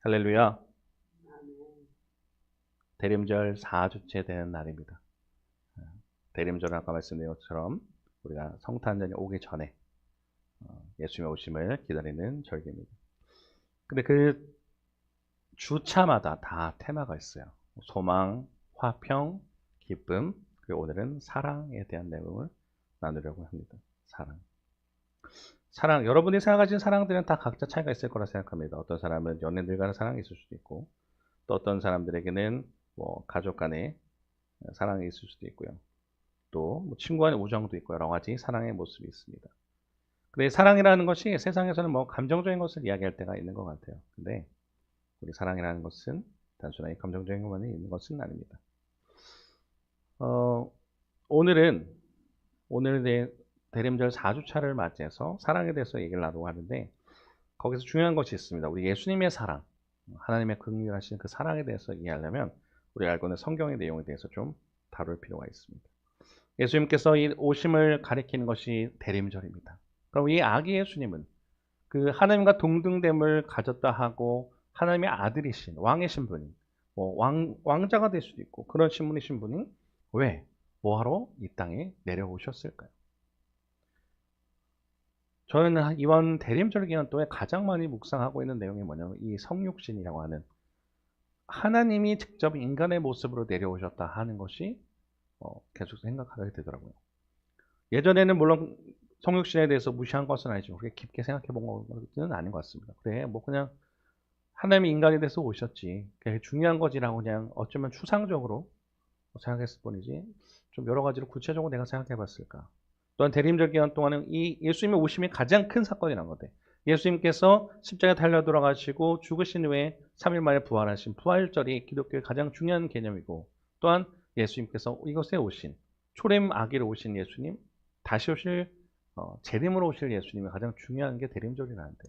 할렐루야. 대림절 4주째 되는 날입니다. 대림절은 아까 말씀드린 것처럼 우리가 성탄절이 오기 전에 예수님의 오심을 기다리는 절기입니다. 근데 그 주차마다 다 테마가 있어요. 소망, 화평, 기쁨, 그리고 오늘은 사랑에 대한 내용을 나누려고 합니다. 사랑. 사랑, 여러분이 생각하시는 사랑들은 다 각자 차이가 있을 거라 생각합니다. 어떤 사람은 연인들 간의 사랑이 있을 수도 있고, 또 어떤 사람들에게는 뭐 가족 간의 사랑이 있을 수도 있고요. 또뭐 친구 간의 우정도 있고 여러 가지 사랑의 모습이 있습니다. 근데 사랑이라는 것이 세상에서는 뭐 감정적인 것을 이야기할 때가 있는 것 같아요. 근데 우리 사랑이라는 것은 단순하게 감정적인 것만 있는 것은 아닙니다. 오늘은 오늘의 대림절 4주차를 맞이해서 사랑에 대해서 얘기를 나누고 하는데 거기서 중요한 것이 있습니다. 우리 예수님의 사랑, 하나님의 긍휼하신 그 사랑에 대해서 이해하려면 우리가 알고 있는 성경의 내용에 대해서 좀 다룰 필요가 있습니다. 예수님께서 이 오심을 가리키는 것이 대림절입니다. 그럼 이 아기 예수님은 그 하나님과 동등됨을 가졌다 하고 하나님의 아들이신 왕이신 분이 뭐 왕자가 될 수도 있고 그런 신분이신 분이 왜 뭐하러 이 땅에 내려오셨을까요? 저는 이번 대림절 기간 동안 가장 많이 묵상하고 있는 내용이 뭐냐면 이 성육신이라고 하는 하나님이 직접 인간의 모습으로 내려오셨다 하는 것이 계속 생각하게 되더라고요. 예전에는 물론 성육신에 대해서 무시한 것은 아니지만 그렇게 깊게 생각해 본 것은 아닌 것 같습니다. 그래, 뭐 그냥 하나님이 인간이 돼서 오셨지. 그게 중요한 것이라고 그냥 어쩌면 추상적으로 생각했을 뿐이지 좀 여러 가지로 구체적으로 내가 생각해 봤을까. 또한 대림절 기간 동안은 이 예수님의 오심이 가장 큰 사건이란 건데 예수님께서 십자가에 달려 돌아가시고 죽으신 후에 3일 만에 부활하신 부활절이 기독교의 가장 중요한 개념이고 또한 예수님께서 이곳에 오신 초림 아기로 오신 예수님 다시 오실 재림으로 오실 예수님이 가장 중요한 게 대림절이라는데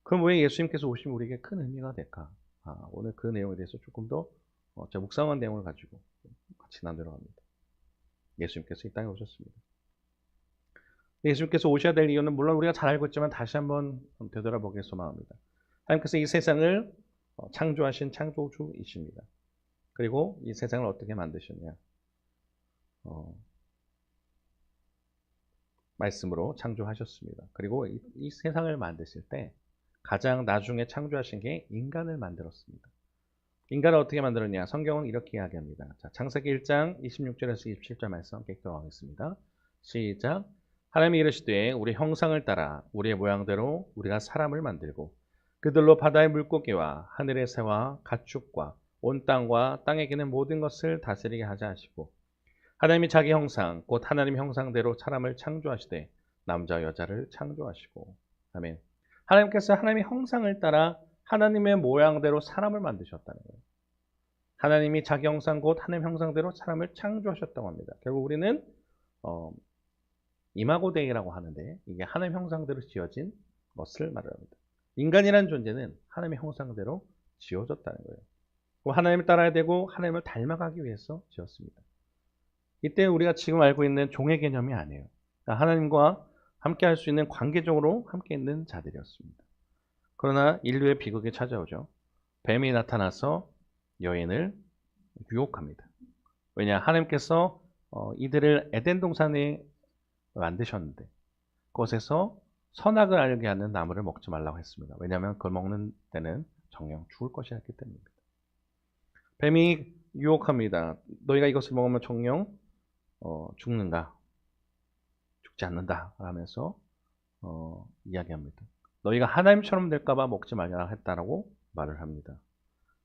그럼 왜 예수님께서 오시면 우리에게 큰 의미가 될까? 오늘 그 내용에 대해서 조금 더 묵상한 내용을 가지고 같이 나누려 합니다. 예수님께서 이 땅에 오셨습니다. 예수님께서 오셔야 될 이유는 물론 우리가 잘 알고 있지만 다시 한번 되돌아보길 소망합니다. 하나님께서 이 세상을 창조하신 창조주이십니다. 그리고 이 세상을 어떻게 만드셨냐? 말씀으로 창조하셨습니다. 그리고 이 세상을 만드실 때 가장 나중에 창조하신 게 인간을 만들었습니다. 인간을 어떻게 만들었냐? 성경은 이렇게 이야기합니다. 자, 창세기 1장 26절에서 27절 말씀 함께 읽어보겠습니다. 시작. 하나님이 이르시되 우리 형상을 따라 우리의 모양대로 우리가 사람을 만들고 그들로 바다의 물고기와 하늘의 새와 가축과 온 땅과 땅에 기는 모든 것을 다스리게 하자 하시고 하나님이 자기 형상 곧 하나님 형상대로 사람을 창조하시되 남자 여자를 창조하시고 아멘. 하나님께서 하나님의 형상을 따라 하나님의 모양대로 사람을 만드셨다는 거예요. 하나님이 자기 형상 곧 하나님 형상대로 사람을 창조하셨다고 합니다. 결국 우리는 이마고 데이라고 하는데 이게 하나님 형상대로 지어진 것을 말합니다. 인간이라는 존재는 하나님의 형상대로 지어졌다는 거예요. 하나님을 따라야 되고 하나님을 닮아가기 위해서 지었습니다. 이때 우리가 지금 알고 있는 종의 개념이 아니에요. 그러니까 하나님과 함께 할 수 있는 관계적으로 함께 있는 자들이었습니다. 그러나 인류의 비극이 찾아오죠. 뱀이 나타나서 여인을 유혹합니다. 왜냐? 하나님께서 이들을 에덴 동산에 만드셨는데 그곳에서 선악을 알게 하는 나무를 먹지 말라고 했습니다. 왜냐하면 그걸 먹는 때는 정령 죽을 것이었기 때문입니다. 뱀이 유혹합니다. 너희가 이것을 먹으면 정령 죽는다. 죽지 않는다. 라면서 이야기합니다. 너희가 하나님처럼 될까봐 먹지 말라 했다라고 말을 합니다.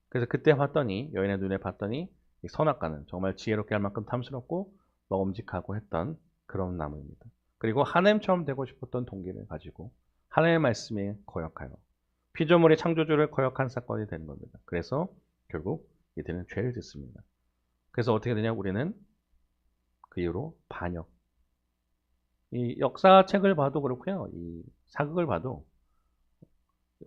그래서 그때 봤더니 여인의 눈에 봤더니 이 선악과는 정말 지혜롭게 할 만큼 탐스럽고 먹음직하고 했던 그런 나무입니다. 그리고 하나님처럼 되고 싶었던 동기를 가지고 하나님의 말씀에 거역하여 피조물의 창조주를 거역한 사건이 되는 겁니다. 그래서 결국 이들은 죄를 짓습니다. 그래서 어떻게 되냐? 우리는 그 이후로 반역. 이 역사책을 봐도 그렇고요. 이 사극을 봐도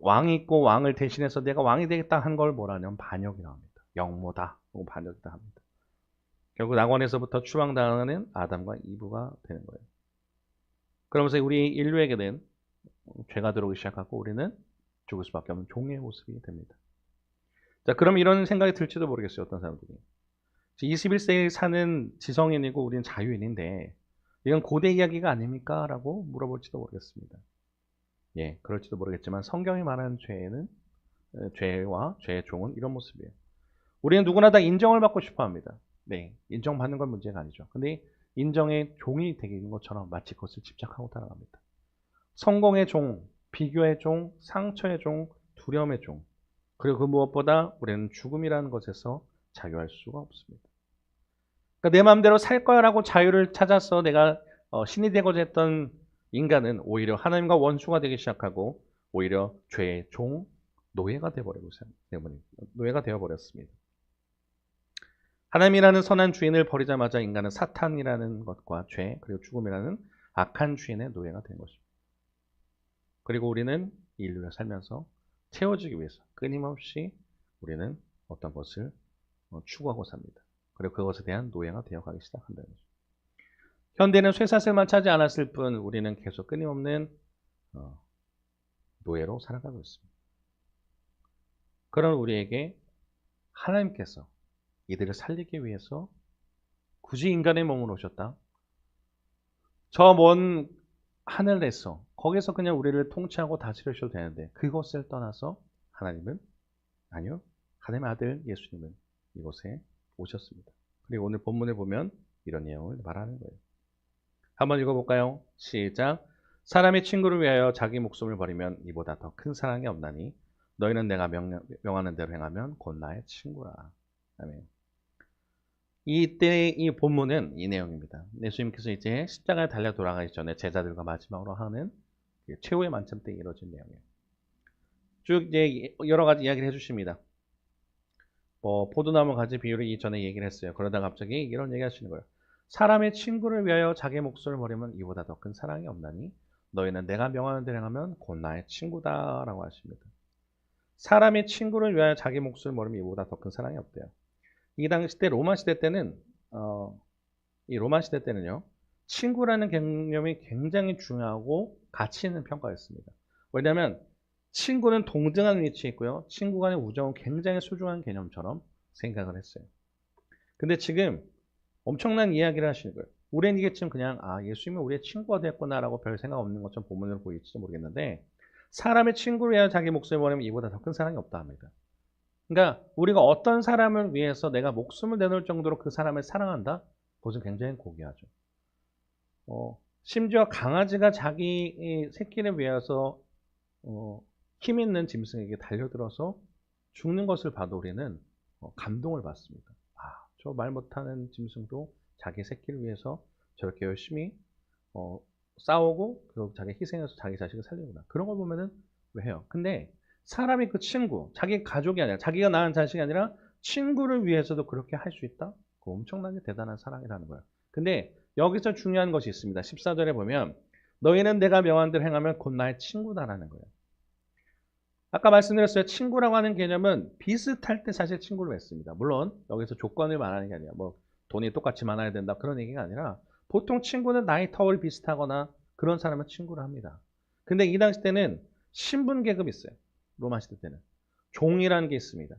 왕이 있고 왕을 대신해서 내가 왕이 되겠다 한 걸 뭐라냐면 반역이라고 합니다. 영모다 혹은 반역이다 합니다. 결국 낙원에서부터 추방당하는 아담과 이브가 되는 거예요. 그러면서 우리 인류에게는 죄가 들어오기 시작하고 우리는 죽을 수밖에 없는 종의 모습이 됩니다. 자, 그럼 이런 생각이 들지도 모르겠어요. 어떤 사람들이. 21세기에 사는 지성인이고 우리는 자유인인데 이건 고대 이야기가 아닙니까? 라고 물어볼지도 모르겠습니다. 예, 그럴지도 모르겠지만 성경이 말하는 죄는 죄와 죄의 종은 이런 모습이에요. 우리는 누구나 다 인정을 받고 싶어 합니다. 네, 인정받는 건 문제가 아니죠. 근데 인정의 종이 되는 것처럼 마치 그것을 집착하고 따라갑니다. 성공의 종, 비교의 종, 상처의 종, 두려움의 종. 그리고 그 무엇보다 우리는 죽음이라는 것에서 자유할 수가 없습니다. 그러니까 내 마음대로 살 거야라고 자유를 찾아서 내가 신이 되고자 했던 인간은 오히려 하나님과 원수가 되기 시작하고 오히려 죄의 종, 노예가 되어버렸습니다. 하나님이라는 선한 주인을 버리자마자 인간은 사탄이라는 것과 죄, 그리고 죽음이라는 악한 주인의 노예가 된 것입니다. 그리고 우리는 인류를 살면서 채워지기 위해서 끊임없이 우리는 어떤 것을 추구하고 삽니다. 그리고 그것에 대한 노예가 되어가기 시작한다는 거죠. 현대는 쇠사슬만 차지 않았을 뿐 우리는 계속 끊임없는 노예로 살아가고 있습니다. 그런 우리에게 하나님께서 이들을 살리기 위해서 굳이 인간의 몸으로 오셨다. 저 먼 하늘에서 거기서 그냥 우리를 통치하고 다스리셔도 되는데 그것을 떠나서 하나님은 아니요. 하나님의 아들 예수님은 이곳에 오셨습니다. 그리고 오늘 본문을 보면 이런 내용을 말하는 거예요. 한번 읽어볼까요? 시작. 사람의 친구를 위하여 자기 목숨을 버리면 이보다 더 큰 사랑이 없나니 너희는 내가 명하는 대로 행하면 곧 나의 친구라. 아멘. 이때 이 본문은 이 내용입니다. 예수님께서 이제 십자가에 달려 돌아가기 전에 제자들과 마지막으로 하는 최후의 만찬 때 이루어진 내용이에요. 쭉 이제 여러 가지 이야기를 해주십니다. 포도나무 가지 비유를 이전에 얘기를 했어요. 그러다 갑자기 이런 얘기 하시는 거예요. 사람의 친구를 위하여 자기 목숨을 버리면 이보다 더 큰 사랑이 없나니 너희는 내가 명하는 대로 행하면 곧 나의 친구다라고 하십니다. 사람의 친구를 위하여 자기 목숨을 버리면 이보다 더 큰 사랑이 없대요. 이 당시 때 로마 시대 때는 이 로마 시대 때는요. 친구라는 개념이 굉장히 중요하고 가치 있는 평가였습니다. 왜냐하면 친구는 동등한 위치에 있고요. 친구 간의 우정은 굉장히 소중한 개념처럼 생각을 했어요. 근데 지금 엄청난 이야기를 하시는 거예요. 우리는 이게 지금 그냥 예수님이 우리의 친구가 됐구나라고 별 생각 없는 것처럼 본문으로 보일지 모르겠는데 사람의 친구를 위하여 자기 목숨을 버리면 이보다 더 큰 사랑이 없다 합니다. 그러니까 우리가 어떤 사람을 위해서 내가 목숨을 내놓을 정도로 그 사람을 사랑한다? 그것은 굉장히 고귀하죠. 심지어 강아지가 자기 새끼를 위해서 힘 있는 짐승에게 달려들어서 죽는 것을 봐도 우리는 감동을 받습니다. 저 말 못하는 짐승도 자기 새끼를 위해서 저렇게 열심히 싸우고 그리고 자기 희생해서 자기 자식을 살리구나. 그런 걸 보면은 왜 해요? 근데 사람이 그 친구, 자기 가족이 아니라 자기가 낳은 자식이 아니라 친구를 위해서도 그렇게 할 수 있다? 그거 엄청나게 대단한 사랑이라는 거예요. 근데 여기서 중요한 것이 있습니다. 14절에 보면 너희는 내가 명한 대로 행하면 곧 나의 친구다라는 거예요. 아까 말씀드렸어요. 친구라고 하는 개념은 비슷할 때 사실 친구로 했습니다. 물론 여기서 조건을 말하는 게 아니라 돈이 똑같이 많아야 된다 그런 얘기가 아니라 보통 친구는 나이 터울이 비슷하거나 그런 사람은 친구를 합니다. 근데 이 당시 때는 신분 계급이 있어요. 로마 시대 때는 종이라는 게 있습니다.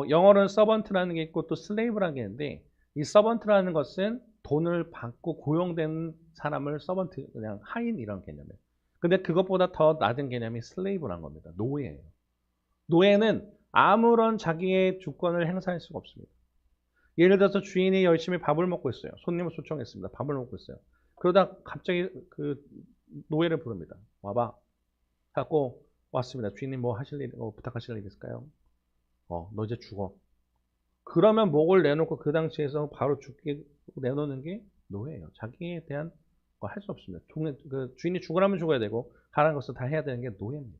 영어로는 서번트라는 게 있고 또 슬레이브라는 게 있는데 이 서번트라는 것은 돈을 받고 고용된 사람을 서번트, 그냥 하인 이런 개념이에요. 근데 그것보다 더 낮은 개념이 슬레이브라는 겁니다. 노예예요. 노예는 아무런 자기의 주권을 행사할 수가 없습니다. 예를 들어서 주인이 열심히 밥을 먹고 있어요. 손님을 초청했습니다. 밥을 먹고 있어요. 그러다 갑자기 그 노예를 부릅니다. 와봐. 하고 왔습니다. 주인님 뭐 하실 일, 부탁하실 일 있을까요? 너 이제 죽어. 그러면 목을 내놓고 그 당시에서 바로 죽게 내놓는 게 노예예요. 자기에 대한 거 할 수 없습니다. 주인이 죽으라면 죽어야 되고 가라는 것을 다 해야 되는 게 노예입니다.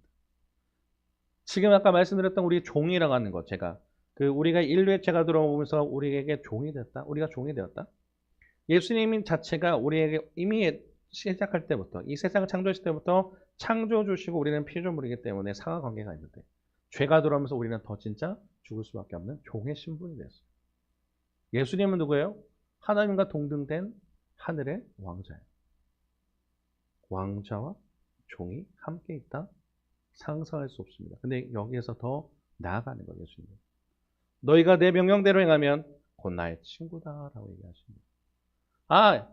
지금 아까 말씀드렸던 우리 종이라고 하는 것, 제가 우리가 인류의 죄가 들어오면서 우리에게 종이 됐다. 우리가 종이 되었다. 예수님 자체가 우리에게 이미 시작할 때부터 이 세상을 창조했을 때부터 창조 주시고 우리는 피조물이기 때문에 상하 관계가 있는데 죄가 들어오면서 우리는 더 진짜 죽을 수밖에 없는 종의 신분이 됐어요. 예수님은 누구예요? 하나님과 동등된 하늘의 왕자예요. 왕자와 종이 함께 있다? 상상할 수 없습니다. 근데 여기에서 더 나아가는 거예요. 예수님. 너희가 내 명령대로 행하면 곧 나의 친구다라고 얘기하십니다. 아,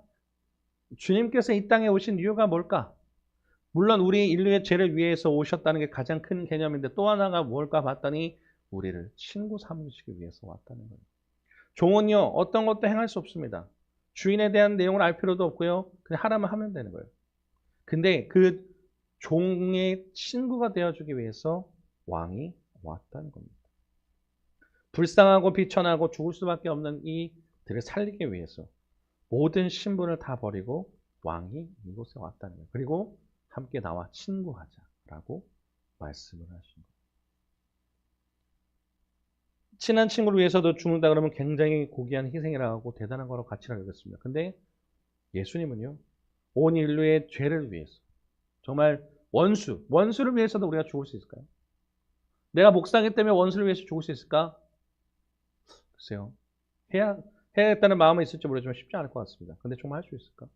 주님께서 이 땅에 오신 이유가 뭘까? 물론 우리 인류의 죄를 위해서 오셨다는 게 가장 큰 개념인데 또 하나가 뭘까 봤더니 우리를 친구 삼으시기 위해서 왔다는 거예요. 종은요, 어떤 것도 행할 수 없습니다. 주인에 대한 내용을 알 필요도 없고요. 그냥 하라면 하면 되는 거예요. 근데 그 종의 친구가 되어주기 위해서 왕이 왔다는 겁니다. 불쌍하고 비천하고 죽을 수밖에 없는 이들을 살리기 위해서 모든 신분을 다 버리고 왕이 이곳에 왔다는 거예요. 그리고 함께 나와 친구하자라고 말씀을 하신 거예요. 친한 친구를 위해서도 죽는다 그러면 굉장히 고귀한 희생이라고 대단한 거라고 가치를 여겼습니다. 근데 예수님은요, 온 인류의 죄를 위해서 정말 원수를 위해서도 우리가 죽을 수 있을까요? 내가 목사기 때문에 원수를 위해서 죽을 수 있을까? 글쎄요. 해야겠다는 마음은 있을지 모르지만 쉽지 않을 것 같습니다. 근데 정말 할 수 있을까?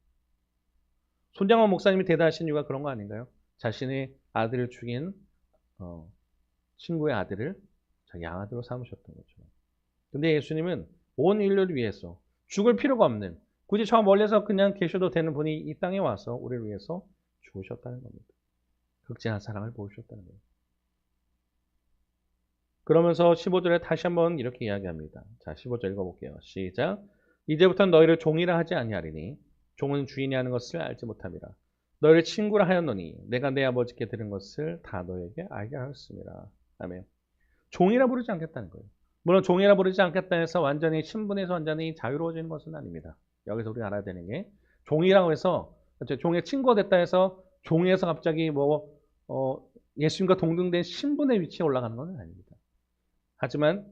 손장원 목사님이 대단하신 이유가 그런 거 아닌가요? 자신의 아들을 죽인 친구의 아들을 자기 양아들로 삼으셨던 거죠. 근데 예수님은 온 인류를 위해서 죽을 필요가 없는, 굳이 저 멀리서 그냥 계셔도 되는 분이 이 땅에 와서 우리를 위해서 죽으셨다는 겁니다. 극진한 사랑을 보여주셨다는 거예요. 그러면서 15절에 다시 한번 이렇게 이야기합니다. 자, 15절 읽어볼게요. 시작. 이제부터는 너희를 종이라 하지 아니하리니 종은 주인이 하는 것을 알지 못함이라. 너희를 친구라 하였노니 내가 내 아버지께 들은 것을 다 너희에게 알게 하였습니다. 아멘. 종이라 부르지 않겠다는 거예요. 물론 종이라 부르지 않겠다 해서 완전히 신분에서 완전히 자유로워지는 것은 아닙니다. 여기서 우리가 알아야 되는 게 종이라고 해서 종의 친구가 됐다 해서 종에서 갑자기 예수님과 동등된 신분의 위치에 올라가는 것은 아닙니다. 하지만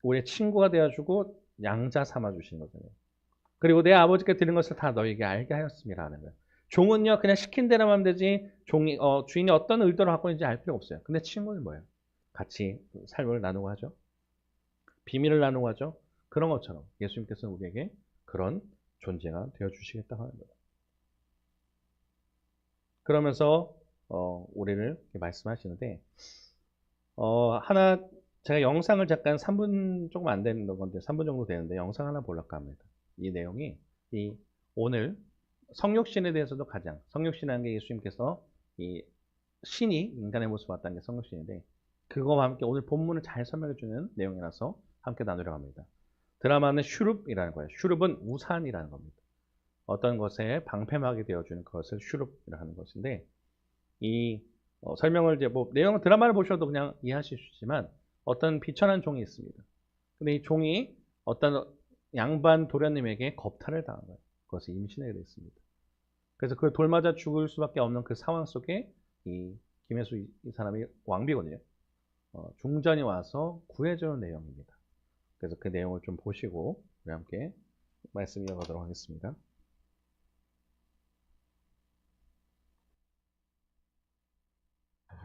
우리의 친구가 되어주고 양자 삼아주시는 거잖아요. 그리고 내 아버지께 들은 것을 다 너에게 알게 하였습니다 하는 거예요. 종은요 그냥 시킨 대로 하면 되지 주인이 어떤 의도를 갖고 있는지 알 필요 없어요. 근데 친구는 뭐예요? 같이 삶을 나누고 하죠. 비밀을 나누고 하죠. 그런 것처럼 예수님께서는 우리에게 그런 존재가 되어주시겠다고 하는 거예요. 그러면서 우리를 말씀하시는데 하나 제가 영상을 잠깐 3분 조금 안 되는 건데 3분 정도 되는데 영상 하나 보려고 합니다. 이 내용이 오늘 성육신에 대해서도 성육신이라는 게 예수님께서 이 신이 인간의 모습을 왔다는 게 성육신인데 그거와 함께 오늘 본문을 잘 설명해 주는 내용이라서 함께 나누려고 합니다. 드라마는 슈룹이라는 거예요. 슈룹은 우산이라는 겁니다. 어떤 것에 방패막이 되어주는 그것을 슈룹이라고 하는 것인데 이 설명을 이제 내용은 드라마를 보셔도 그냥 이해하실 수 있지만 어떤 비천한 종이 있습니다. 근데 이 종이 어떤 양반 도련님에게 겁탈을 당한 거예요. 그것을 임신하게 됐습니다. 그래서 그걸 돌 맞아 죽을 수밖에 없는 그 상황 속에 이 김혜수 이 사람이 왕비거든요. 중전이 와서 구해주는 내용입니다. 그래서 그 내용을 좀 보시고 우리 함께 말씀 이어가도록 하겠습니다.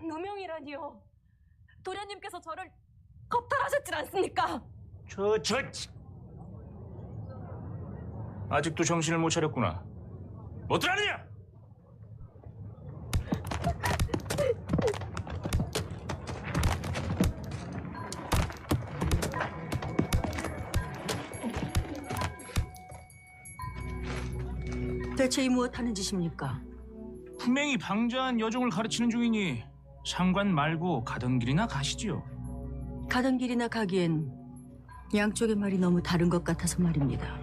누명이라니요. 도련님께서 저를 겁탈하셨질 않습니까? 아직도 정신을 못 차렸구나. 어떡하느냐? 대체 이 무엇하는 짓입니까? 분명히 방자한 여종을 가르치는 중이니 상관 말고 가던 길이나 가시지요. 가던 길이나 가기엔 양쪽의 말이 너무 다른 것 같아서 말입니다.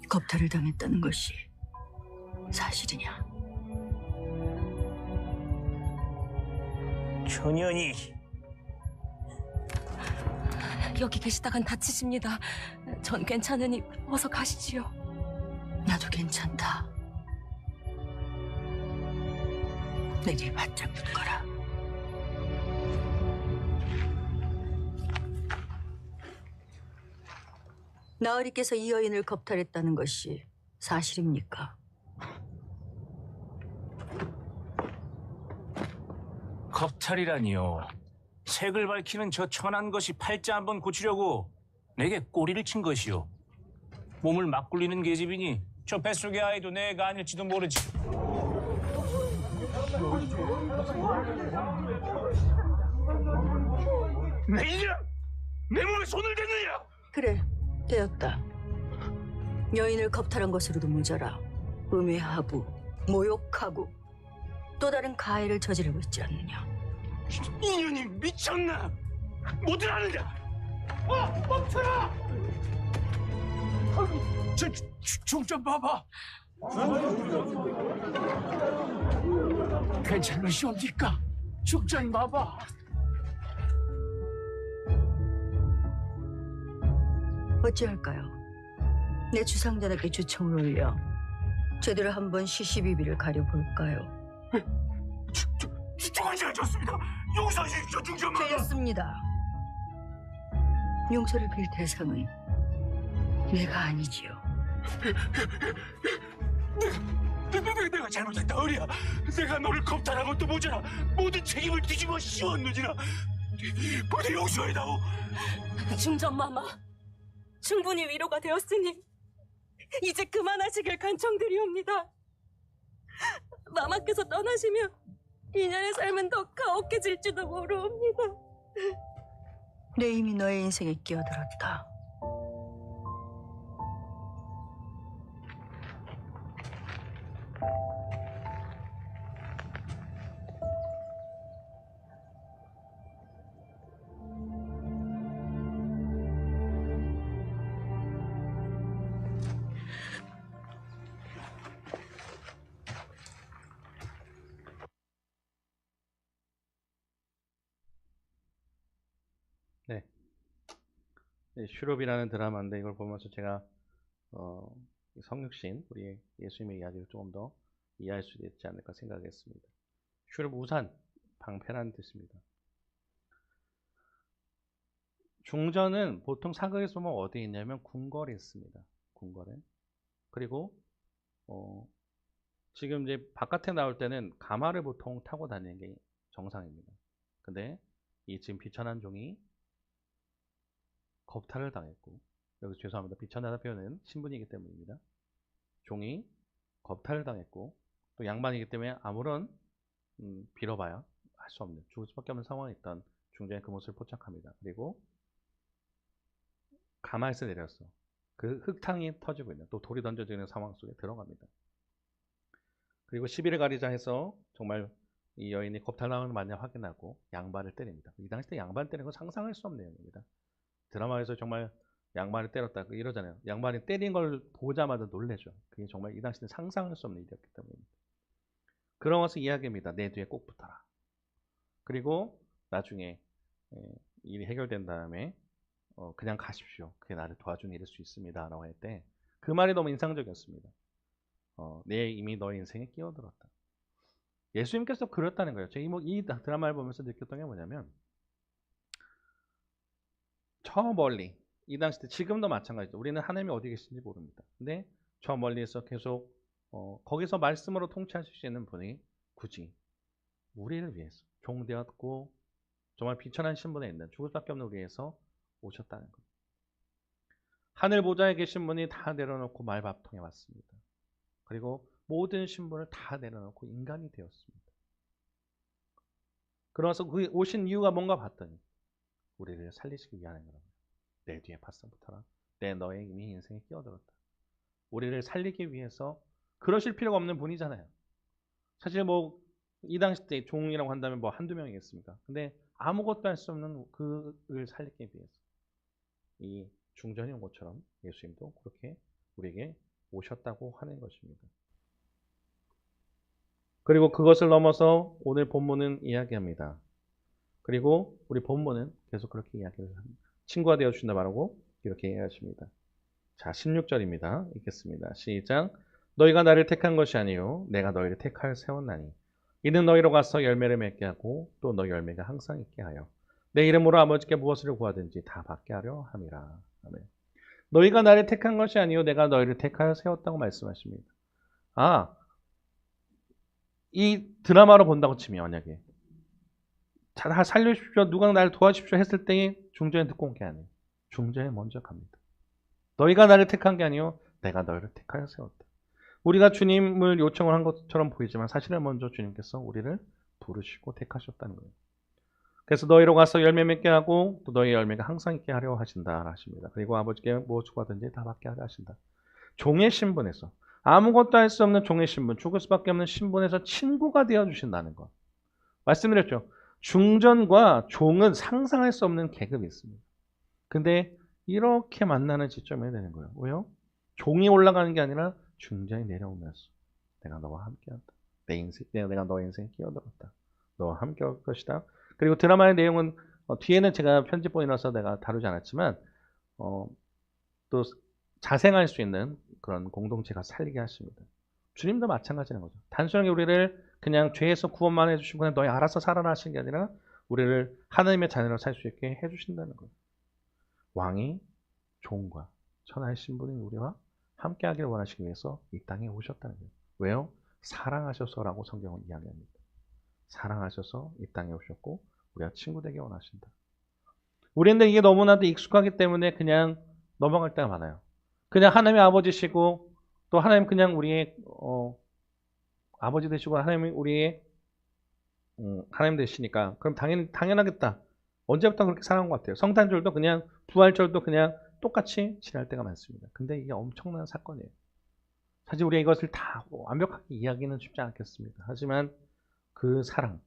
겁탈을 당했다는 것이 사실이냐? 천연이 여기 계시다간 다치십니다. 전 괜찮으니 어서 가시지요. 나도 괜찮다. 내 길 바짝 붙거라. 나으리께서 이 여인을 겁탈했다는 것이 사실입니까? 겁탈이라니요. 색을 밝히는 저 천한 것이 팔자 한번 고치려고 내게 꼬리를 친 것이요. 몸을 막 굴리는 계집이니 저 뱃속의 아이도 내가 아닐지도 모르지. 내 이년! 내 몸에 손을 댔느냐! 그래, 되었다. 여인을 겁탈한 것으로도 모자라 음해하고 모욕하고 또 다른 가해를 저지르고 있지 않느냐. 이년이 미쳤나? 뭐들 아느냐? 멈춰라! 중 좀 봐봐. 괜찮으시옵니까? 중 좀 봐봐. 어찌할까요? 내 주상전에게 주청을 올려 제대로 한번 시시비비를 가려볼까요? 중은 제가 졌습니다. 용서하십시오, 중 좀 봐봐. 되었습니다. 용서를 빌 대상은 내가 아니지요. 내가 잘못했다, 어리야. 내가 너를 겁탈한 것도 모자라 모든 책임을 뒤집어 씌웠느니라. 부디 용서해다오. 중전마마, 충분히 위로가 되었으니 이제 그만하시길 간청드리옵니다. 마마께서 떠나시면 이년의 삶은 더 가혹해질지도 모르옵니다. 내 이미 너의 인생에 끼어들었다. 네. 슈룹이라는 드라마인데 이걸 보면서 제가 성육신, 우리 예수님의 이야기를 조금 더 이해할 수 있지 않을까 생각했습니다. 슈룹 우산, 방패라는 뜻입니다. 중전은 보통 사극에서 보면 어디에 있냐면 궁궐에 있습니다. 궁궐에. 그리고 지금 이제 바깥에 나올 때는 가마를 보통 타고 다니는 게 정상입니다. 근데 이 지금 비천한 종이 겁탈을 당했고, 여기서 죄송합니다. 비천하다는 표현은 신분이기 때문입니다. 종이 겁탈을 당했고 또 양반이기 때문에 아무런 빌어봐야 할 수 없는 죽을 수밖에 없는 상황에 있던 중전의 그 모습을 포착합니다. 그리고 가마에서 내렸어. 그 흙탕이 터지고 있는, 또 돌이 던져지는 상황 속에 들어갑니다. 그리고 시비를 가리자 해서 정말 이 여인이 겁탈당하는 걸 마냥 확인하고 양반을 때립니다. 이 당시 때 양반 때리는 건 상상할 수 없는 내용입니다. 드라마에서 정말 양반을 때렸다 이러잖아요. 양반이 때린 걸 보자마자 놀래죠. 그게 정말 이 당시 때 상상할 수 없는 일이었기 때문입니다. 그러면서 이야기입니다. 내 뒤에 꼭 붙어라. 그리고 나중에 일이 해결된 다음에 그냥 가십시오. 그게 나를 도와주는 일일 수 있습니다. 라고 할 때 그 말이 너무 인상적이었습니다. 내 이미 너의 인생에 끼어들었다. 예수님께서 그랬다는 거예요. 제가 이 드라마를 보면서 느꼈던 게 뭐냐면, 저 멀리, 이 당시 때 지금도 마찬가지죠. 우리는 하나님이 어디 계신지 모릅니다. 근데 저 멀리에서 계속 거기서 말씀으로 통치하실 수 있는 분이 굳이 우리를 위해서 종되었고 정말 비천한 신분에 있는 죽을 수밖에 없는 우리를 위해서 오셨다는 거예요. 하늘 보좌에 계신 분이 다 내려놓고 말밥통에 왔습니다. 그리고 모든 신분을 다 내려놓고 인간이 되었습니다. 그러면서 그 오신 이유가 뭔가 봤더니 우리를 살리시기 위한 거라고. 내 뒤에 바싹 붙어라. 내 너의 이미 인생에 끼어들었다. 우리를 살리기 위해서, 그러실 필요가 없는 분이잖아요. 사실 뭐 이 당시 때 종이라고 한다면 뭐 한두 명이겠습니까? 근데 아무것도 할 수 없는 그를 살리기 위해서 이 중전이 온 것처럼 예수님도 그렇게 우리에게 오셨다고 하는 것입니다. 그리고 그것을 넘어서 오늘 본문은 이야기합니다. 그리고 우리 본문은 계속 그렇게 이야기를 합니다. 친구가 되어주신다 말하고 이렇게 이야기하십니다. 자, 16절입니다. 읽겠습니다. 시작. 너희가 나를 택한 것이 아니요 내가 너희를 택하여 세웠나니 이는 너희로 가서 열매를 맺게 하고 또 너희 열매가 항상 있게 하여 내 이름으로 아버지께 무엇을 구하든지 다 받게 하려 함이라. 아멘. 너희가 나를 택한 것이 아니요 내가 너희를 택하여 세웠다고 말씀하십니다. 이 드라마로 본다고 치면 만약에 다 살려주십시오, 누가 나를 도와주십시오 했을 때 중전에 듣고 온 게 아니에요. 중전에 먼저 갑니다. 너희가 나를 택한 게 아니요 내가 너희를 택하여 세웠다. 우리가 주님을 요청을 한 것처럼 보이지만 사실은 먼저 주님께서 우리를 부르시고 택하셨다는 거예요. 그래서 너희로 가서 열매 맺게 하고 또 너희 열매가 항상 있게 하려 하신다 하십니다. 그리고 아버지께 무엇 구하든지 다 받게 하려 하신다. 종의 신분에서 아무것도 할 수 없는 종의 신분, 죽을 수밖에 없는 신분에서 친구가 되어주신다는 것. 말씀드렸죠. 중전과 종은 상상할 수 없는 계급이 있습니다. 근데 이렇게 만나는 지점이 되는 거예요. 왜요? 종이 올라가는 게 아니라 중전이 내려오면서 내가 너와 함께한다. 내가 너의 인생에 끼어들었다. 너와 함께할 것이다. 그리고 드라마의 내용은 뒤에는 제가 편집본이라서 내가 다루지 않았지만 또 자생할 수 있는 그런 공동체가 살리게 하십니다. 주님도 마찬가지인 거죠. 단순하게 우리를 그냥 죄에서 구원만 해주시고 그냥 너희 알아서 살아라 하시는 게 아니라 우리를 하나님의 자녀로 살 수 있게 해주신다는 거예요. 왕이 종과 천하의 신분인 우리와 함께하기를 원하시기 위해서 이 땅에 오셨다는 거예요. 왜요? 사랑하셔서라고 성경은 이야기합니다. 사랑하셔서 이 땅에 오셨고 우리가 친구 되기 원하신다. 우리는 이게 너무나도 익숙하기 때문에 그냥 넘어갈 때가 많아요. 그냥 하나님의 아버지시고 또 하나님 그냥 우리의 아버지 되시고 하나님 우리의 하나님 되시니까 그럼 당연하겠다. 언제부터 그렇게 사랑한 것 같아요. 성탄절도 그냥 부활절도 그냥 똑같이 지날 때가 많습니다. 근데 이게 엄청난 사건이에요. 사실 우리가 이것을 다 완벽하게 이해하기는 쉽지 않겠습니다. 하지만 그 사랑,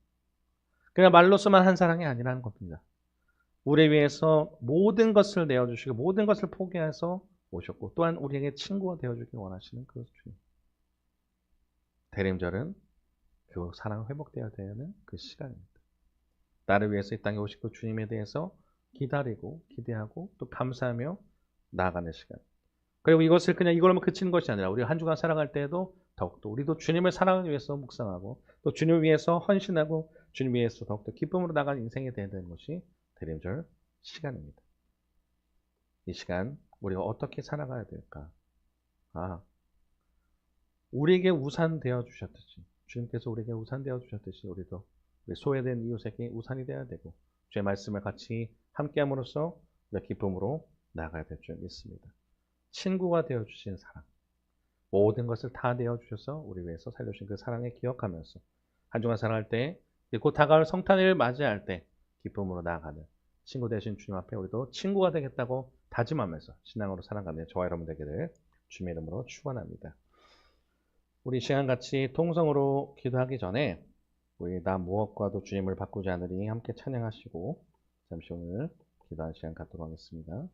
그냥 말로서만 한 사랑이 아니라는 겁니다. 우리 위해서 모든 것을 내어주시고 모든 것을 포기해서 오셨고 또한 우리에게 친구가 되어주길 원하시는 그 주님. 대림절은 그 사랑을 회복되어야 되는 그 시간입니다. 나를 위해서 이 땅에 오시고 주님에 대해서 기다리고 기대하고 또 감사하며 나아가는 시간. 그리고 이것을 그냥 이걸로만 그치는 것이 아니라 우리가 한 주간 살아갈 때에도 더욱더 우리도 주님을 사랑하기 위해서 묵상하고 또 주님을 위해서 헌신하고 주님 위해서 더욱더 기쁨으로 나가는 인생이 되어야 되는 것이 대림절 시간입니다. 이 시간 우리가 어떻게 살아가야 될까? 우리에게 우산 되어 주셨듯이 주님께서 우리에게 우산 되어 주셨듯이 우리도 우리 소외된 이웃에게 우산이 되어야 되고 주의 말씀을 같이 함께함으로써 우리가 기쁨으로 나아가야 될 줄 믿습니다. 친구가 되어주신 사랑, 모든 것을 다 내어주셔서 우리 위해서 살려주신 그 사랑을 기억하면서 한 주간 살아갈 때 곧 다가올 성탄을 맞이할 때 기쁨으로 나아가는 친구 되신 주님 앞에 우리도 친구가 되겠다고 다짐하면서 신앙으로 살아가는 저와 여러분 되기를 주님의 이름으로 축원합니다. 우리 시간 같이 통성으로 기도하기 전에 우리 나 무엇과도 주님을 바꾸지 않으리 함께 찬양하시고 잠시 오늘 기도하는 시간 갖도록 하겠습니다.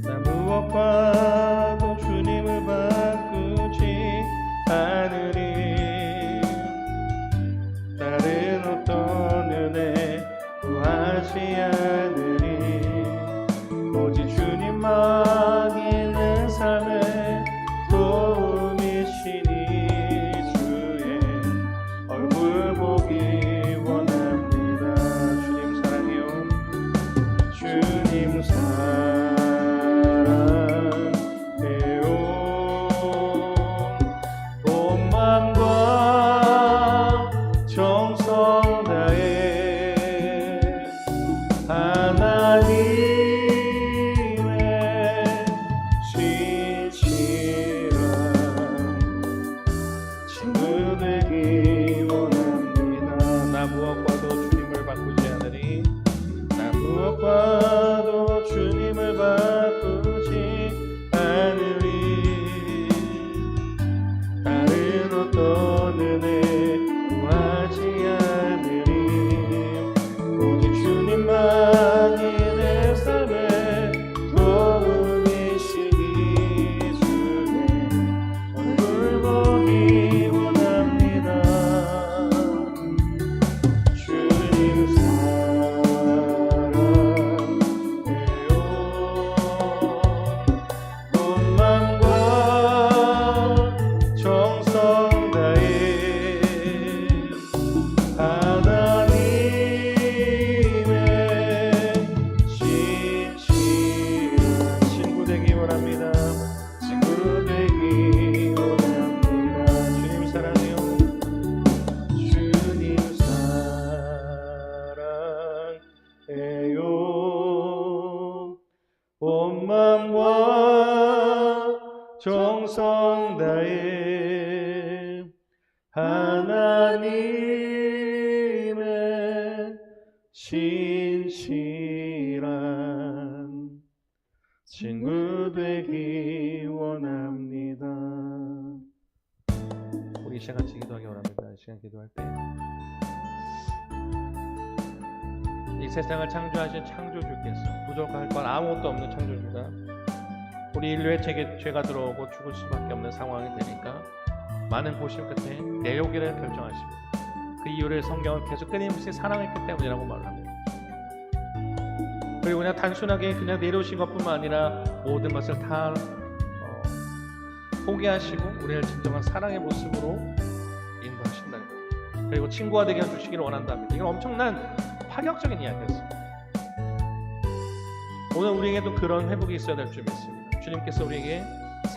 나 무엇과도 주님을 바꾸지 않으리. 다른 어떤 은혜 구하지 않으리. 오직 주님만 있는 삶에 도움이시니 주의 얼굴 보기 원합니다. 주님 사랑해요. 주님 사랑해요. 온 마음과 정성 다해 하나님의 진실한 친구 되기 원합니다. 우리 이 시간 같이 기도하기 원합니다. 이 시간 기도할 때 이 세상을 창조하신 창조주께서 부족할 건 아무것도 없는 창조주가 우리 인류의 죄가 들어오고 죽을 수밖에 없는 상황이 되니까 많은 고심 끝에 내오기를 결정하십니다. 그 이유를 성경은 계속 끊임없이 사랑했기 때문이라고 말을 합니다. 그리고 그냥 단순하게 그냥 내려오신 것뿐만 아니라 모든 것을 다 포기하시고 우리를 진정한 사랑의 모습으로 인도하신다는 거예요. 그리고 친구가 되게 해주시기를 원한답니다. 이건 엄청난 파격적인 이야기였습니다. 오늘 우리에게도 그런 회복이 있어야 될 줄 믿습니다. 주님께서 우리에게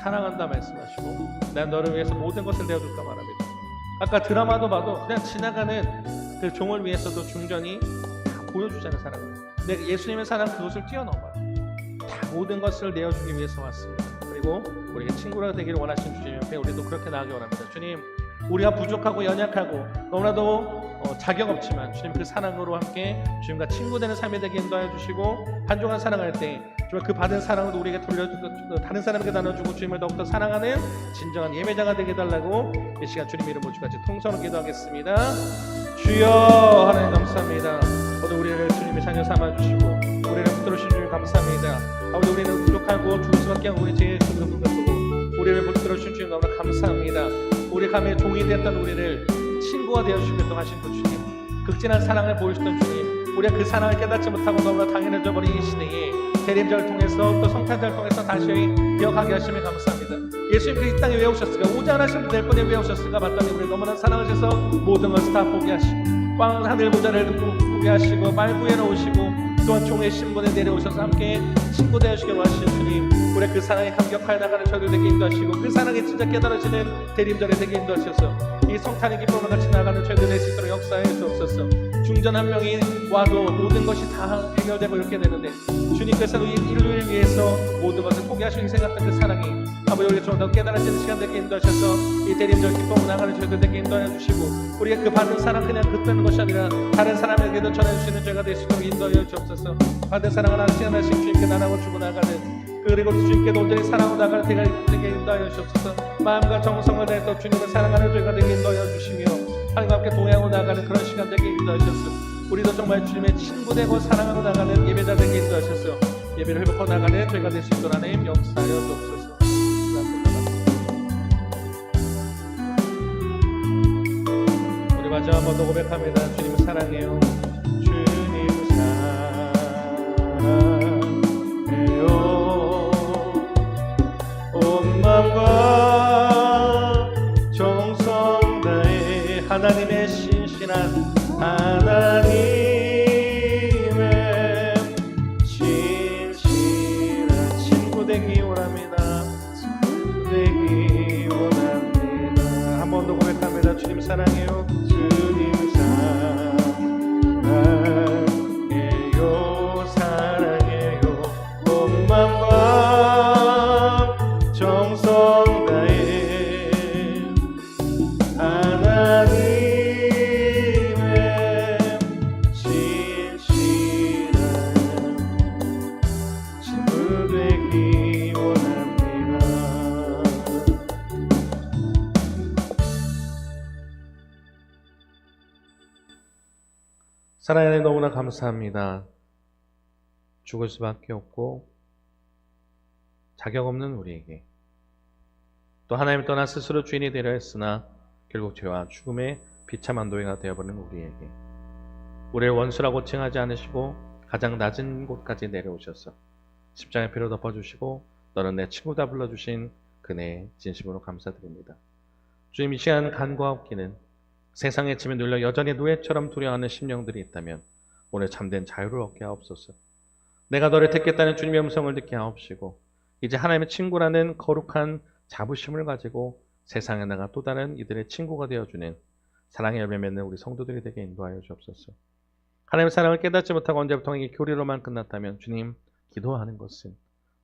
사랑한다 말씀하시고 난 너를 위해서 모든 것을 내어줄까 말합니다. 아까 드라마도 봐도 그냥 지나가는 그 종을 위해서도 중전이 다 보여주자는 사랑을. 근데 예수님의 사랑 그것을 뛰어넘어요. 다 모든 것을 내어주기 위해서 왔습니다. 그리고 우리에게 친구가 되기를 원하시는 주님 옆에 우리도 그렇게 나가기 원합니다. 주님, 우리가 부족하고 연약하고 너무나도 자격 없지만 주님 그 사랑으로 함께 주님과 친구 되는 삶이 되게 인도하여 주시고 한 주간 사랑할 때 주님 그 받은 사랑을 우리에게 돌려주고 다른 사람에게 나눠주고 주님을 더욱더 사랑하는 진정한 예배자가 되게 해달라고 이 시간 주님 이름으로 주같이 통성으로 기도하겠습니다. 주여 하나님 감사합니다. 오늘 우리를 주님의 자녀 삼아주시고 우리를 붙들어주신 주님 감사합니다. 아버지 우리는 부족하고 죽을 수밖에 없는 우리 죄의 수를 불렀고 우리를 붙들어주신 주님 너무나 감사합니다. 우리 감에 종이 되었던 우리를 친구가 되어주시겠다고 하신 그 주님, 극진한 사랑을 보여주셨던 주님, 우리가 그 사랑을 깨닫지 못하고 너무나 당연해져 버린 이 시대에 대림절을 통해서 또 성탄절을 통해서 다시 기억하게 하시면 감사합니다. 예수님께서 이 땅에 왜 오셨을까? 오지 않으시면 될 뻔에 왜 오셨을까? 봤더니 우리 너무나 사랑하셔서 모든 것을 다 포기하시고 꽝 하늘 모자를 포기하시고 말구에 놓으시고 또한 종의 신분에 내려오셔서 함께 친구 되어주시기로 하신 주님, 우리 그 사랑에 감격하여 나가는 저희들 되게 인도하시고 그 사랑에 진짜 깨달아지는 대림절에 되게 인도하셔서 이 성탄의 기쁨을 같이 나가는 저희들 될 수 있도록 역사해 주옵소서. 중전 한 명이 와도 모든 것이 다 해결되고 이렇게 되는데 주님께서는 인류를 위해서 모든 것을 포기하시고 생각했던 그 사랑이 아버지 우리가 좀 더 깨달아지는 시간 되게 인도하셔서 이 대림절 기쁨을 나가는 저희들 되게 인도하여 주시고 우리가 그 받은 사랑 그냥 그때는 것이 아니라 다른 사람에게도 전해주시는 저희가 될 수 있도록 인도하여 주옵소서. 받은 사랑을 하나씩 하나씩 주님께 나누고 주고 나가는 그리고 주님께도 온전히 사랑으로 나가는 제가 되게 인도하여 주옵소서. 마음과 정성을 다해서 주님을 사랑하는 저희가 되게 인도하여 주시며 하나님과 함께 동행하고 나가는 그런 시간 되게 인도하셨어. 우리도 정말 주님의 친구 되고 사랑하고 나가는 예배자 되게 인도하셨어. 예배를 회복하고 나가는 저희가 될 수 있도록 하나님 역사하여 주옵소서. 우리 마저 한 번 더 고백합니다. 주님 사랑해요. 주님 사랑해요. 온 마음과 정성 다해 하나님의 신실한 하나님의 진실한 친구 되기 원합니다. 되기 원합니다. 한 번 더 고백합니다. 주님 사랑해요. 주님 사랑해요. 사랑해요. 온 마음과 정성 다해 하나님의 진실한 친구 되기 원합니다. 사랑하는 하나님 너무나 감사합니다. 죽을 수밖에 없고 자격 없는 우리에게 또 하나님 떠나 스스로 주인이 되려 했으나 결국 죄와 죽음의 비참한 노예가 되어버린 우리에게 우리를 원수라고 칭하지 않으시고 가장 낮은 곳까지 내려오셔서 십자가의 피로 덮어주시고 너는 내 친구다 불러주신 그네 진심으로 감사드립니다. 주님 이 시간 간과없기는 세상의 짐에 눌려 여전히 노예처럼 두려워하는 심령들이 있다면 오늘 참된 자유를 얻게 하옵소서. 내가 너를 택했다는 주님의 음성을 듣게 하옵시고 이제 하나님의 친구라는 거룩한 자부심을 가지고 세상에 나가 또 다른 이들의 친구가 되어주는 사랑의 열매 맺는 우리 성도들이 되게 인도하여 주옵소서. 하나님의 사랑을 깨닫지 못하고 언제부터 이게 교리로만 끝났다면 주님 기도하는 것은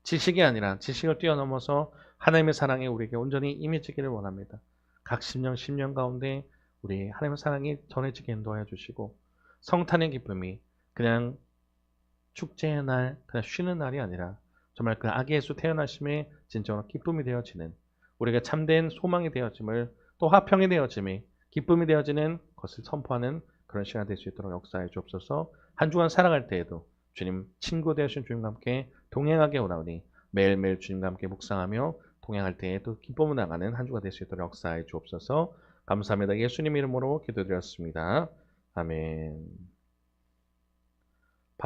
지식이 아니라 지식을 뛰어넘어서 하나님의 사랑이 우리에게 온전히 임해지기를 원합니다. 각 심령 가운데 우리 하나님의 사랑이 전해지게 인도하여 주시고 성탄의 기쁨이 그냥 축제의 날, 그냥 쉬는 날이 아니라 정말 그 아기 예수 태어나심의 진정으로 기쁨이 되어지는 우리가 참된 소망이 되어짐을 또 화평이 되어짐이 기쁨이 되어지는 것을 선포하는 그런 시간 될 수 있도록 역사해 주옵소서. 한 주간 살아갈 때에도 주님 친구 되어주신 주님과 함께 동행하게 오라오니 매일매일 주님과 함께 묵상하며 동행할 때에도 기쁨을 나가는 한 주가 될 수 있도록 역사해 주옵소서. 감사합니다. 예수님 이름으로 기도드렸습니다. 아멘.